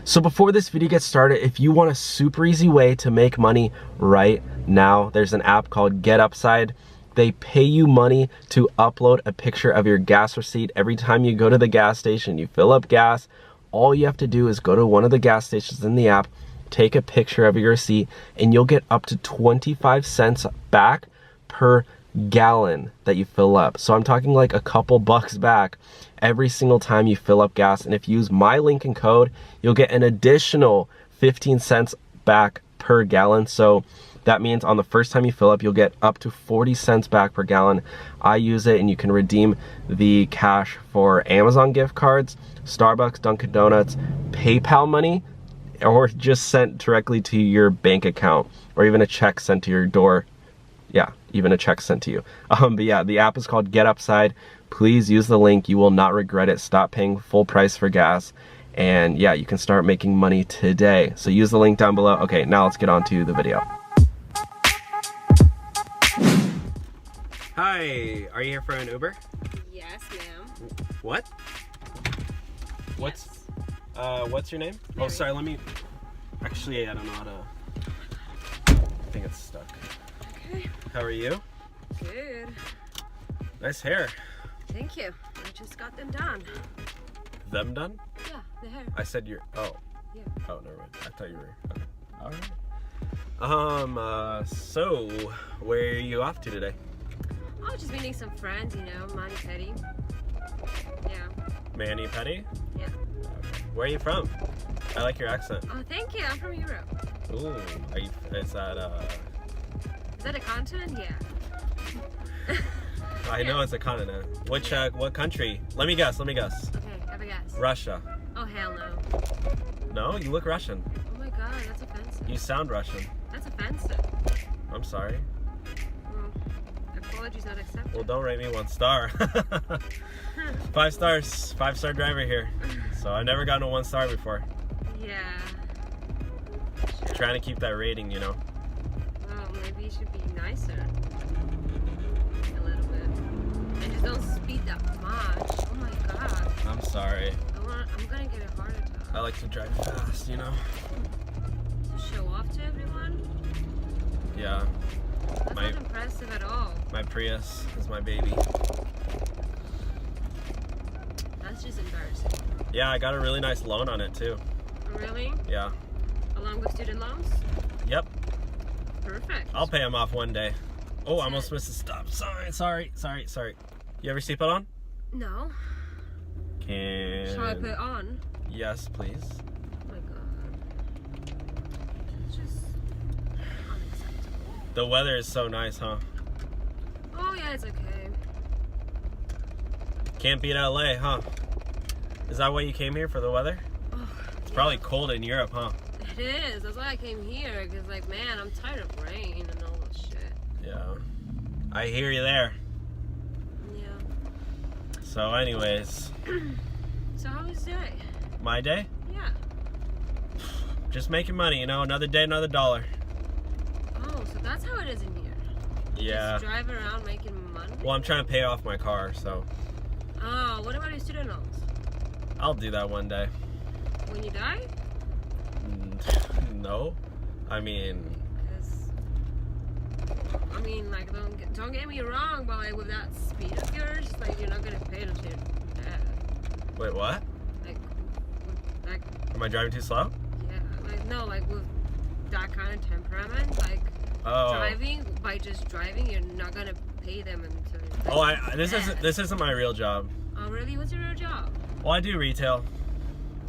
So before this video gets started, if you want a super easy way to make money right now, there's an app called Get Upside. They pay you money to upload a picture of your gas receipt. Every time you go to the gas station, you fill up gas, all you have to do is go to one of the gas stations in the app, take a picture of your receipt, and you'll get up to 25 cents back per gallon that you fill up. So I'm talking like a couple bucks back every single time you fill up gas. And if you use my link and code, you'll get an additional 15 cents back per gallon. So that means on the first time you fill up, you'll get up to 40 cents back per gallon. I use it, and you can redeem the cash for Amazon gift cards, Starbucks, Dunkin' Donuts, PayPal money, or just sent directly to your bank account, or even a check sent to your door. Yeah, even a check sent to you. But yeah, the app is called Get Upside. Please use the link. You will not regret it. Stop paying full price for gas. And yeah, you can start making money today. So use the link down below. Okay, now let's get on to the video. Hi, are you here for an Uber? Yes, ma'am. What? Yes. What's your name? Mary. Oh, sorry, let me, actually, I don't know how to, I think it's stuck. Okay. How are you? Good. Nice hair. Thank you. I just got them done. Them done? Yeah, the hair. I said you're, oh. Yeah. Oh, never mind. I thought you were, okay. All right. So, where are you off to today? Oh, just meeting some friends, you know, Manny Petty. Yeah. Manny Petty? Yeah. Where are you from? I like your accent. Oh, thank you. I'm from Europe. Ooh, are you, is that a continent? Yeah. I know it's a continent. Which, what country? Let me guess. Okay, have a guess. Russia. Oh, hell no. No, you look Russian. Oh my god, that's offensive. You sound Russian. That's offensive. I'm sorry. Well, apologies not accepted. Well, don't rate me 1 star. 5 stars. 5-star driver here. So I've never gotten a 1 star before. Yeah. Trying to keep that rating, you know. Well, maybe you should be nicer. A little bit. And just don't speed that much. Oh my god. I'm sorry. I'm gonna get a heart attack. I like to drive fast, you know. To show off to everyone? Yeah. That's not impressive at all. My Prius is my baby. That's just embarrassing. Yeah, I got a really nice loan on it too. Really? Yeah. Along with student loans? Yep. Perfect. I'll pay them off one day. Oh, I almost missed a stop. Sorry. You have your seatbelt on? No. Shall I put it on? Yes, please. Oh my god. It's just unacceptable. The weather is so nice, huh? Oh yeah, it's okay. Can't beat LA, huh? Is that why you came here, for the weather? Oh, It's probably cold in Europe, huh? it is. That's why I came here. Because, like, man, I'm tired of rain and all that shit. Yeah. I hear you there. Yeah. So anyways, So how was your day? my day? Yeah. Just making money, you know, another day, another dollar. Oh, so that's how it is in here. Yeah. Just drive around making money? Well, I'm trying to pay off my car, so Oh, what about your student loans? I'll do that one day. When you die? No. I mean, like, don't get me wrong, but like with that speed of yours, like you're not gonna pay it until you're dead. wait, what? Like, Am I driving too slow? yeah, like no, like with that kind of temperament, like by just driving, you're not gonna pay them until. Oh, this isn't my real job. Oh really? What's your real job? Well, I do retail.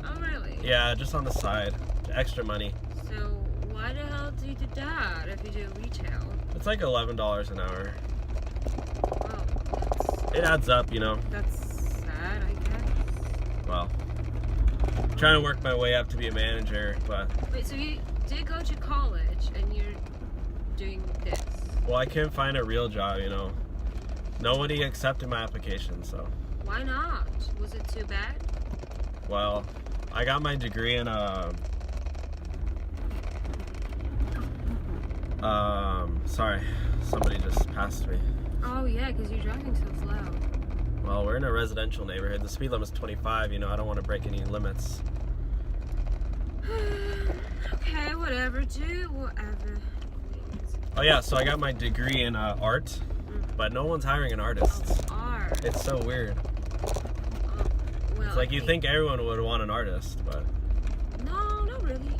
Oh really? Yeah, just on the side, extra money. So why the hell do you do that if you do retail? It's like $11 an hour. Oh, It adds up, you know. that's sad, I guess. Well, I'm trying to work my way up to be a manager, but Wait, so you did go to college and you're doing this? well, I couldn't find a real job, you know. Nobody accepted my application, so. Why not? Was it too bad? Well, I got my degree in sorry, somebody just passed me. Oh yeah, because you're driving so slow. Well, we're in a residential neighborhood. The speed limit's 25, you know, I don't want to break any limits. whatever, do whatever. Oh yeah, so I got my degree in art, but no one's hiring an artist. Oh, art. It's so weird. Well, It's like you think everyone would want an artist, but... No, not really.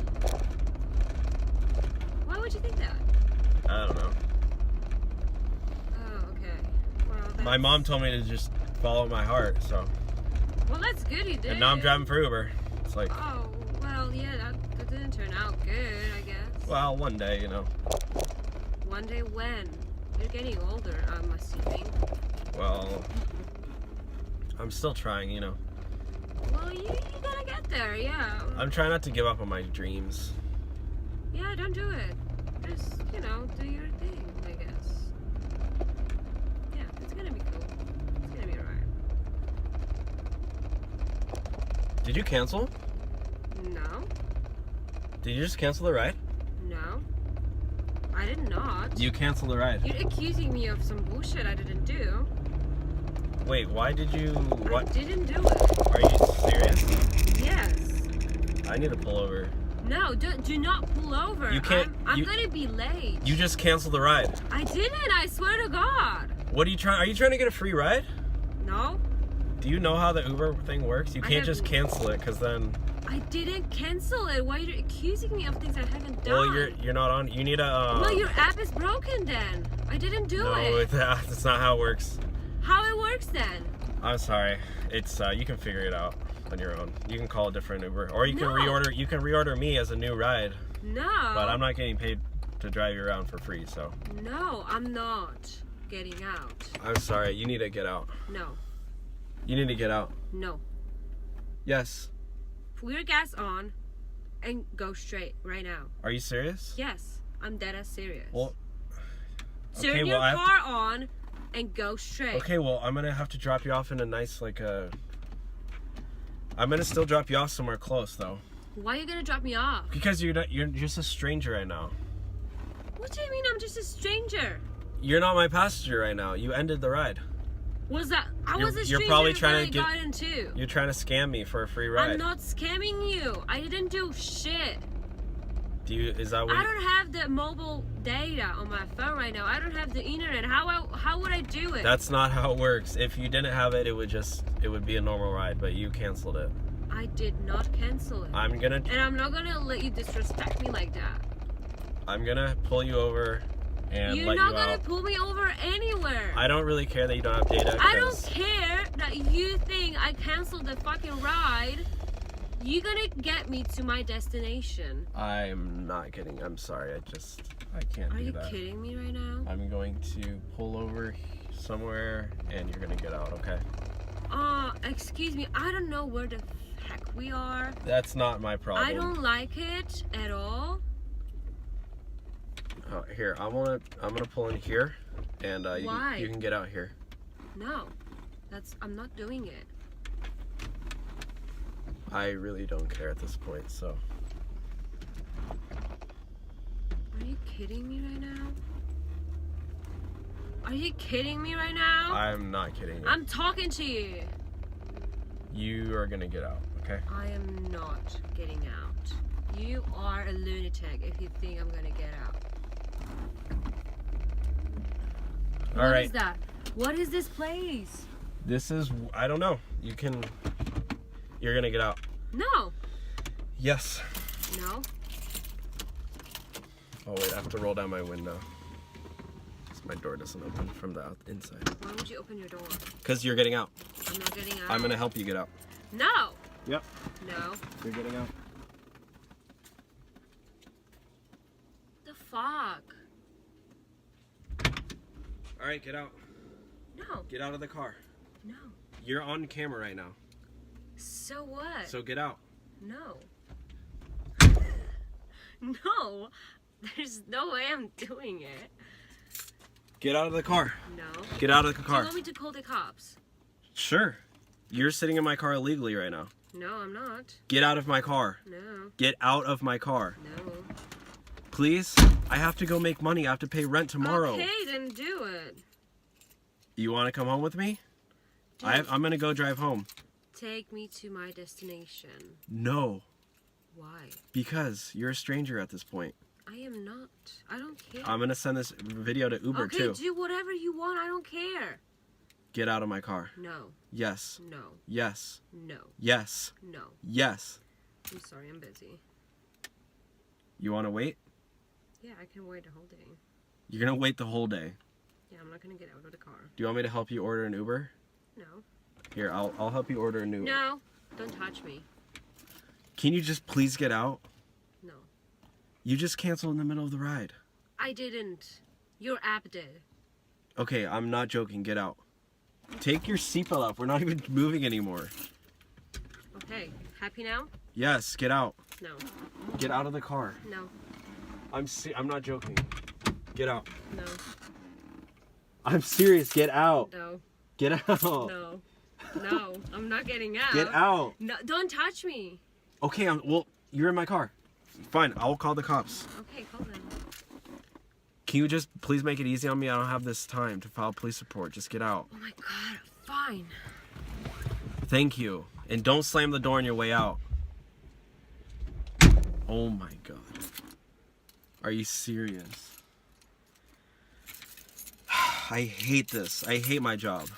Why would you think that? I don't know. Oh, okay. Well, My mom told me to just follow my heart, so... Well, that's good you did. And now I'm driving for Uber. It's like... Oh, well, yeah, that didn't turn out good, I guess. Well, one day, you know. One day when? You're getting older, I'm assuming. Well... I'm still trying, you know. Well, you gotta get there, yeah. I'm trying not to give up on my dreams. Yeah, don't do it. Just, you know, do your thing, I guess. Yeah, it's gonna be cool. It's gonna be alright. Did you cancel? No. Did you just cancel the ride? No. I did not. You canceled the ride. You're accusing me of some bullshit I didn't do. Wait, why did you... What? I didn't do it. Are you serious? Yes. I need to pull over. No, do not pull over. You can't... I'm gonna be late. You just canceled the ride. I didn't, I swear to God. What are you trying... Are you trying to get a free ride? No. Do you know how the Uber thing works? You can't just cancel it, because then... I didn't cancel it. Why are you accusing me of things I haven't done? Well, you're not on... You need a... Well, your app is broken then. I didn't do it. No, that's not how it works. How it works then? I'm sorry. It's you can figure it out on your own. You can call a different Uber, or you can reorder. You can reorder me as a new ride. No. But I'm not getting paid to drive you around for free, so. No, I'm not getting out. I'm sorry. You need to get out. No. You need to get out. No. Yes. Put your gas on, and go straight right now. Are you serious? Yes, I'm dead ass serious. Well. Turn your car on. And go straight. Okay, well, I'm gonna have to drop you off in a nice, like, I'm gonna still drop you off somewhere close, though. Why are you gonna drop me off? Because you're just a stranger right now. What do you mean I'm just a stranger? You're not my passenger right now. You ended the ride. Was that? I was a stranger. You're probably trying to got into. You're trying to scam me for a free ride. I'm not scamming you. I didn't do shit. Is that what I don't have the mobile data on my phone right now. I don't have the internet. How would I do it? That's not how it works. If you didn't have it, it would be a normal ride, but you canceled it. I did not cancel it. And I'm not gonna let you disrespect me like that. I'm gonna pull you over and let you out. You're not gonna pull me over anywhere. I don't really care that you don't have data. I don't care that you think I canceled the fucking ride. You're gonna get me to my destination. I'm not kidding. I'm sorry. I can't do that. Are you kidding me right now? I'm going to pull over somewhere and you're gonna get out, okay? Excuse me. I don't know where the heck we are. That's not my problem. I don't like it at all. Here, I'm gonna pull in here and Why? you can get out here. No. I'm not doing it. I really don't care at this point, so. Are you kidding me right now? Are you kidding me right now? I'm not kidding you. I'm talking to you. You are gonna get out, okay? I am not getting out. You are a lunatic if you think I'm gonna get out. All right. What is that? What is this place? This is, I don't know. You're gonna get out. No. Yes. No. Oh wait, I have to roll down my window. My door doesn't open from the inside. Why would you open your door? Because you're getting out. I'm not getting out. I'm gonna help you get out. No. Yep. No. You're getting out. The fuck? All right, get out. No. Get out of the car. No. You're on camera right now. So what? So get out. No. No. There's no way I'm doing it. Get out of the car. No. Get out of the car. Do you want me to call the cops? Sure. You're sitting in my car illegally right now. No, I'm not. Get out of my car. No. Get out of my car. No. Please? I have to go make money. I have to pay rent tomorrow. Okay, then do it. You want to come home with me? I'm going to go drive home. Take me to my destination. No. Why? Because you're a stranger at this point. I am not. I don't care. I'm gonna send this video to Uber too. Okay, do whatever you want. I don't care. Get out of my car. No. Yes. No. Yes. No. Yes. No. Yes. I'm sorry, I'm busy. You wanna wait? Yeah, I can wait the whole day. You're gonna wait the whole day. Yeah, I'm not gonna get out of the car. Do you want me to help you order an Uber? No. Here, I'll help you order an Uber. No. Don't touch me. Can you just please get out? No. You just canceled in the middle of the ride. I didn't. Your app did. Okay, I'm not joking. Get out. Take your seatbelt off. We're not even moving anymore. Okay. Happy now? Yes, get out. No. Get out of the car. No. I'm not joking. Get out. No. I'm serious. Get out. No. Get out. No. No. I'm not getting out. Get out. No. Don't touch me. Okay, well, you're in my car. Fine, I'll call the cops. Okay, call them. Can you just please make it easy on me? I don't have this time to file police report. Just get out. Oh my god. Fine. Thank you. And don't slam the door on your way out. Oh my god. Are you serious? I hate this. I hate my job.